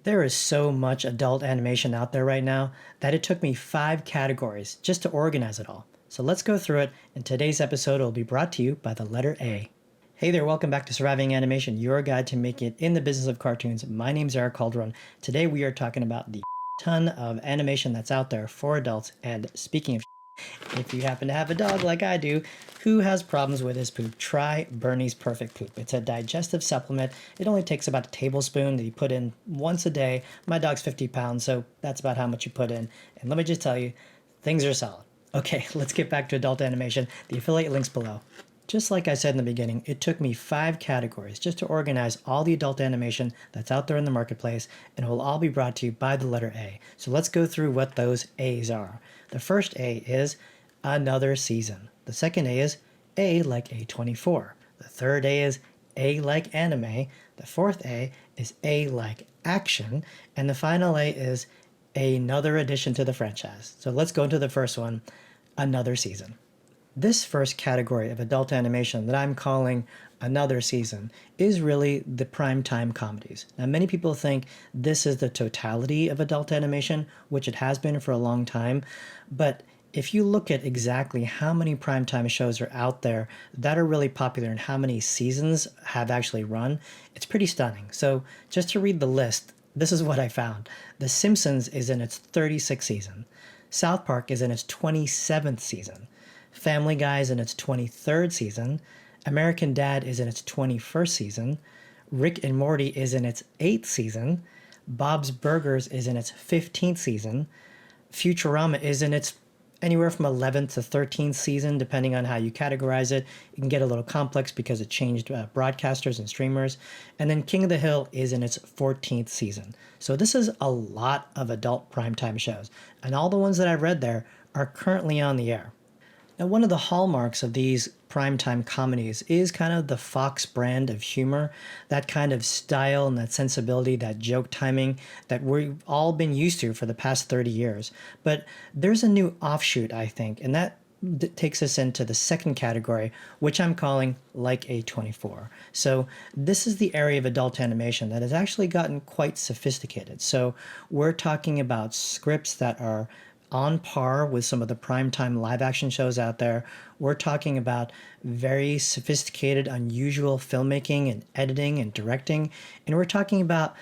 There is so much adult animation out there right now that it took me 5 categories just to organize it all. So let's go through it, and today's episode will be brought to you by the letter A. Hey there, welcome back to Surviving Animation, your guide to make it in the business of cartoons. My name's Eric Calderon. Today we are talking about the ton of animation that's out there for adults, and speaking of if you happen to have a dog like I do who has problems with his poop, try Bernie's Perfect Poop. It's a digestive supplement. It only takes about a tablespoon that you put in once a day. My dog's 50 pounds, so that's about how much you put in. And let me just tell you, things are solid. Okay, let's get back to adult animation. The affiliate links below. Just like I said in the beginning, it took me 5 categories just to organize all the adult animation that's out there in the marketplace, and it will all be brought to you by the letter A. So let's go through what those A's are. The first A is another season. The second A is A like A24. The third A is A like anime. The fourth A is A like action. And the final A is another addition to the franchise. So let's go into the first one, another season. This first category of adult animation that I'm calling another season is really the primetime comedies. Now, many people think this is the totality of adult animation, which it has been for a long time, but if you look at exactly how many primetime shows are out there that are really popular and how many seasons have actually run, it's pretty stunning. So just to read the list, this is what I found. The Simpsons is in its 36th season. South Park is in its 27th season. Family Guy is in its 23rd season. American Dad is in its 21st season. Rick and Morty is in its 8th season. Bob's Burgers is in its 15th season. Futurama is in its anywhere from 11th to 13th season, depending on how you categorize it. It can get a little complex because it changed broadcasters and streamers. And then King of the Hill is in its 14th season. So this is a lot of adult primetime shows. And all the ones that I've read there are currently on the air. Now, one of the hallmarks of these primetime comedies is kind of the Fox brand of humor, that kind of style and that sensibility, that joke timing that we've all been used to for the past 30 years. But there's a new offshoot, I think, and that takes us into the second category, which I'm calling like A24. So this is the area of adult animation that has actually gotten quite sophisticated. So we're talking about scripts that are on par with some of the primetime live action shows out there. We're talking about very sophisticated, unusual filmmaking and editing and directing. And we're talking about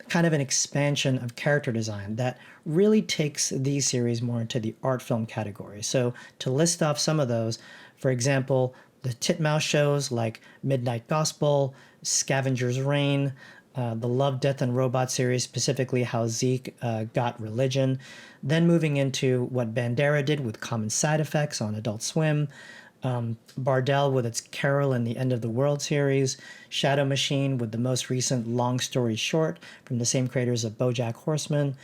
kind of an expansion of character design that really takes these series more into the art film category. So to list off some of those, for example, the titmouse shows like Midnight Gospel, Scavenger's Reign, the Love, Death, and Robot series, specifically how Zeke got religion. Then moving into what Bandera did with Common Side Effects on Adult Swim. Bardell with its Carol and the End of the World series. Shadow Machine with the most recent long story short from the same creators of BoJack Horseman.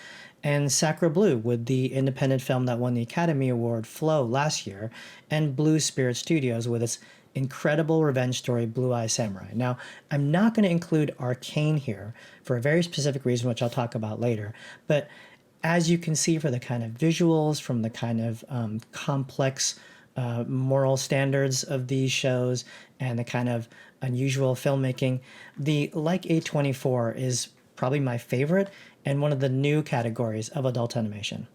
And Sacre Blue with the independent film that won the Academy Award Flow last year. And Blue Spirit Studios with its incredible revenge story, Blue Eye Samurai. Now, I'm not going to include Arcane here for a very specific reason, which I'll talk about later. But as you can see, for the kind of visuals, from the kind of complex moral standards of these shows, and the kind of unusual filmmaking, the like A24 is probably my favorite and one of the new categories of adult animation.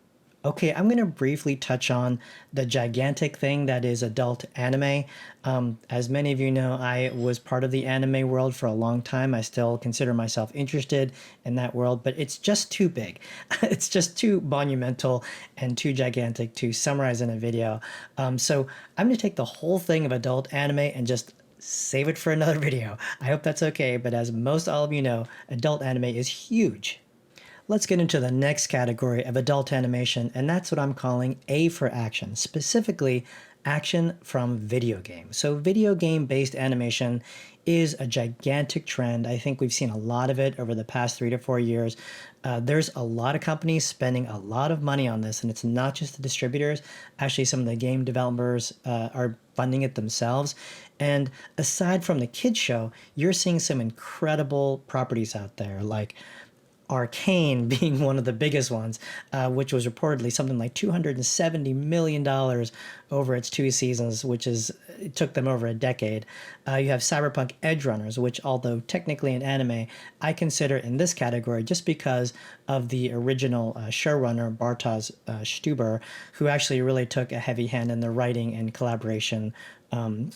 Okay, I'm going to briefly touch on the gigantic thing that is adult anime. As many of you know, I was part of the anime world for a long time. I still consider myself interested in that world, but it's just too big. It's just too monumental and too gigantic to summarize in a video. So I'm going to take the whole thing of adult anime and just save it for another video. I hope that's okay, but as most all of you know, adult anime is huge. Let's get into the next category of adult animation, and that's what I'm calling A for action, specifically action from video games. So video game-based animation is a gigantic trend. I think we've seen a lot of it over the past 3 to 4 years. There's a lot of companies spending a lot of money on this, and it's not just the distributors. Actually, some of the game developers are funding it themselves. And aside from the kids show, you're seeing some incredible properties out there like Arcane being one of the biggest ones, which was reportedly something like $270 million over its 2 seasons, which is it took them over a decade. You have Cyberpunk Edge Runners, which, although technically an anime, I consider in this category just because of the original showrunner Bartosz Stuber, who actually really took a heavy hand in the writing and collaboration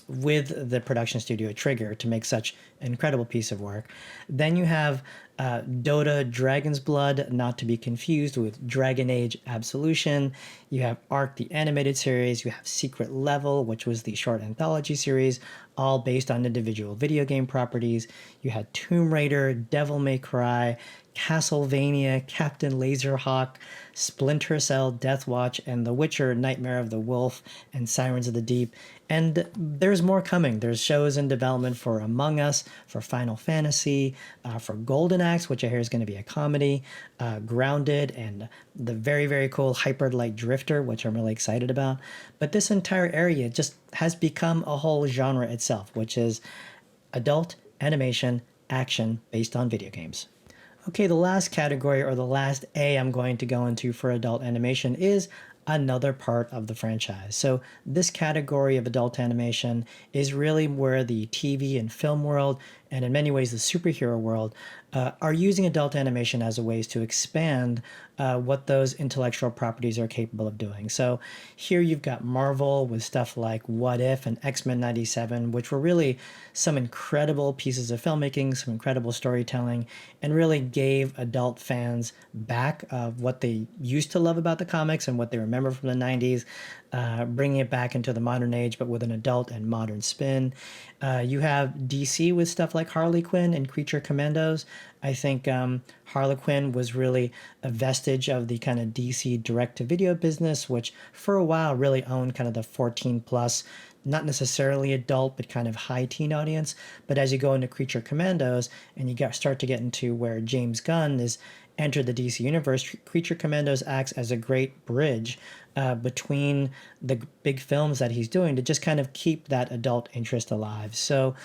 with the production studio Trigger to make such an incredible piece of work. Then you have Dota Dragon's Blood, not to be confused with Dragon Age Absolution. You have Arc, the animated series. You have Secret Level, which was the short anthology series, all based on individual video game properties. You had Tomb Raider, Devil May Cry, Castlevania, Captain Laserhawk, Splinter Cell, Death Watch, and The Witcher, Nightmare of the Wolf, and Sirens of the Deep. And there's more coming. There's shows in development for Among Us, for Final Fantasy, for Golden Axe, which I hear is going to be a comedy, Grounded, and the very, very cool Hyper Light Drifter, which I'm really excited about. But this entire area just has become a whole genre itself, which is adult animation action based on video games. Okay, the last category, or the last A I'm going to go into for adult animation, is another part of the franchise. So this category of adult animation is really where the TV and film world, and in many ways the superhero world, are using adult animation as a ways to expand what those intellectual properties are capable of doing. So here you've got Marvel with stuff like What If and X-Men 97, which were really some incredible pieces of filmmaking, some incredible storytelling, and really gave adult fans back what they used to love about the comics and what they remember from the 90s, bringing it back into the modern age, but with an adult and modern spin. You have DC with stuff like Harley Quinn and Creature Commandos. I think Harley Quinn was really a vestige of the kind of DC direct-to-video business, which for a while really owned kind of the 14 plus, not necessarily adult, but kind of high teen audience. But as you go into Creature Commandos and start to get into where James Gunn is entered the DC universe, Creature Commandos acts as a great bridge between the big films that he's doing to just kind of keep that adult interest alive. So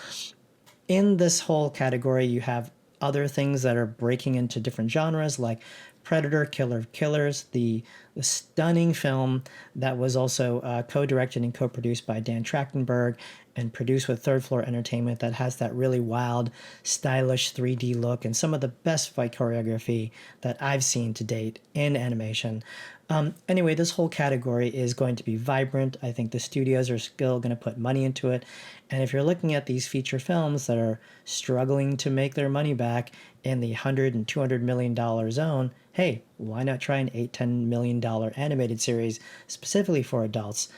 in this whole category, you have other things that are breaking into different genres like Predator, Killer of Killers, the stunning film that was also co-directed and co-produced by Dan Trachtenberg and produced with Third Floor Entertainment, that has that really wild, stylish 3D look and some of the best fight choreography that I've seen to date in animation. Anyway, this whole category is going to be vibrant. I think the studios are still going to put money into it. And if you're looking at these feature films that are struggling to make their money back in the $100 and $200 million zone, hey, why not try an $8-10 million animated series specifically for adults?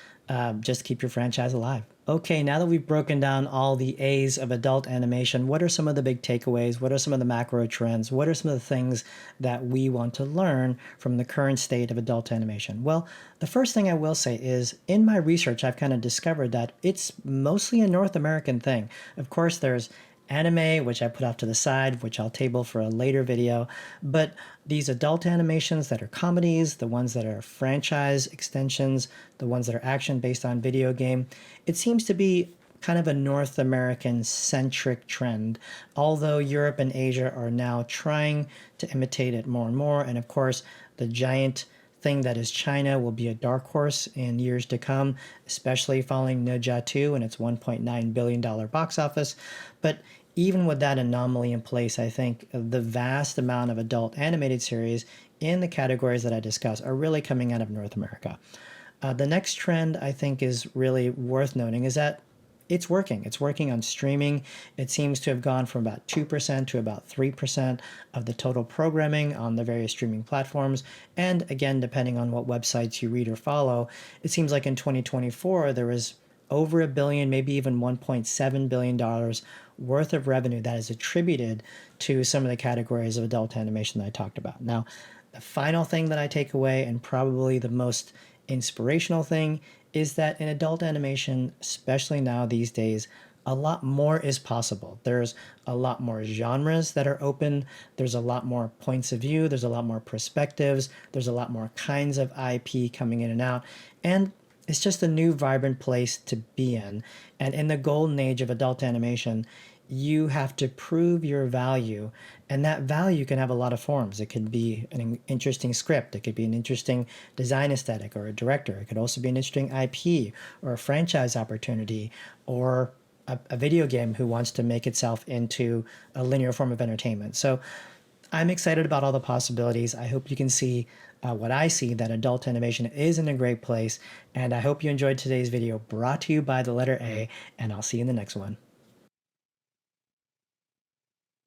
Just keep your franchise alive. Okay, now that we've broken down all the A's of adult animation, what are some of the big takeaways? What are some of the macro trends? What are some of the things that we want to learn from the current state of adult animation? Well, the first thing I will say is in my research, I've kind of discovered that it's mostly a North American thing. Of course, there's anime, which I put off to the side, which I'll table for a later video. But these adult animations that are comedies, the ones that are franchise extensions, the ones that are action based on video game, it seems to be kind of a North American centric trend, although Europe and Asia are now trying to imitate it more and more. And of course, the giant thing that is China will be a dark horse in years to come, especially following Ne Zha 2 and its $1.9 billion box office. But even with that anomaly in place, I think the vast amount of adult animated series in the categories that I discussed are really coming out of North America. The next trend I think is really worth noting is that it's working. It's working on streaming. It seems to have gone from about 2% to about 3% of the total programming on the various streaming platforms. And again, depending on what websites you read or follow, it seems like in 2024, there was over $1 billion, maybe even $1.7 billion worth of revenue that is attributed to some of the categories of adult animation that I talked about. Now, the final thing that I take away, and probably the most inspirational thing, is that in adult animation, especially now these days, a lot more is possible. There's a lot more genres that are open. There's a lot more points of view. There's a lot more perspectives. There's a lot more kinds of IP coming in and out. And it's just a new, vibrant place to be in. And in the golden age of adult animation, you have to prove your value, and that value can have a lot of forms. It could be an interesting script, it could be an interesting design aesthetic or a director, it could also be an interesting IP or a franchise opportunity, or a video game who wants to make itself into a linear form of entertainment. So I'm excited about all the possibilities. I hope you can see what I see, that adult animation is in a great place. And I hope you enjoyed today's video, brought to you by the letter A, and I'll see you in the next one.